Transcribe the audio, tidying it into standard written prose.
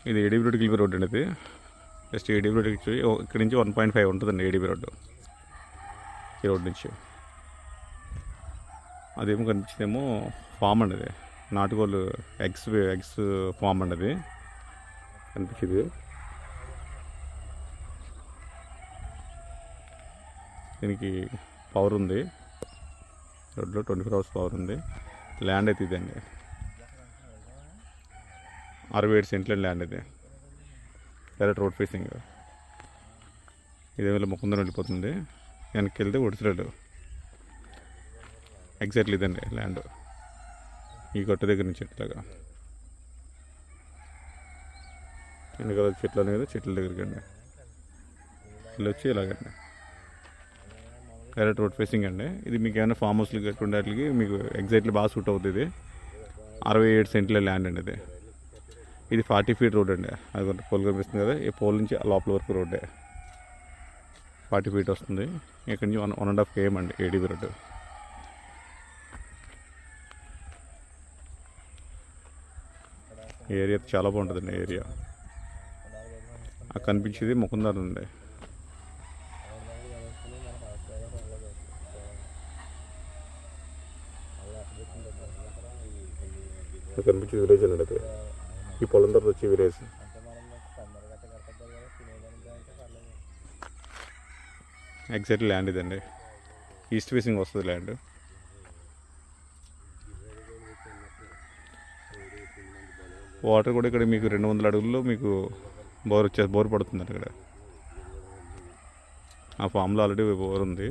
ఇది ఏడీబీ రోడ్డుకి వెళ్ళిపోయే రోడ్డు అండి. ఇది జస్ట్ ఏడీబీ రోడ్డుకి ఇక్కడి నుంచి 1.5 ఉంటుందండి ఏడీబీ రోడ్డు. ఈ రోడ్డు నుంచి అదేమో కనిపించిందేమో ఫామ్ అండి. అది నాటుకోళ్ళు ఎగ్స్ ఫామ్ అండి. అది కనిపించింది. దీనికి పవర్ ఉంది, రోడ్లో 24 hours పవర్ ఉంది. ల్యాండ్ అయితే ఇదండి, 67 సెంట్ల ల్యాండ్. ఇది డైరెక్ట్ రోడ్ ఫేసింగ్. ఇదేమో ముకుందరం వెళ్ళిపోతుంది. వెనక్కి వెళ్తే ఒడిసిరాడు. ఎగ్జాక్ట్లీ ఇదండి ల్యాండ్. ఈ గట్టు దగ్గర నుంచి ఇట్లాగా వెనకాల చెట్లు అనేది చెట్ల దగ్గరికి అండి. ఇలా వచ్చి ఇలాగండి డైరెక్ట్ రోడ్ ఫేసింగ్ అండి. ఇది మీకు ఏమైనా ఫామ్ హౌస్లు కట్టుకునేటికి మీకు ఎగ్జాక్ట్లీ బాగా సూట్ అవుతుంది. 67 సెంట్ల ల్యాండ్ అండి. ఇది 40 feet రోడ్ అండి. అది పోల్ కనిపిస్తుంది కదా, ఈ పోల్ నుంచి లోపల వరకు రోడ్డే 40 feet వస్తుంది. ఇక్కడి నుంచి 1.5 km అండి ఏడీబీ రోడ్డు. ఏరియా చాలా బాగుంటుందండి. ఏరియా కనిపించేది ముకుందర్ అండి. కనిపించేది విలేజ్ అండి. అది ఈ పొలం తర్వాత వచ్చే విలేజ్. ఎగ్జాక్ట్ ల్యాండ్ ఇదండి. ఈస్ట్ ఫేసింగ్ వస్తుంది ల్యాండ్. వాటర్ కూడా ఇక్కడ మీకు 200 అడుగుల్లో మీకు బోర్ పడుతుంది ఇక్కడ. ఆ ఫామ్లో ఆల్రెడీ బోర్ ఉంది.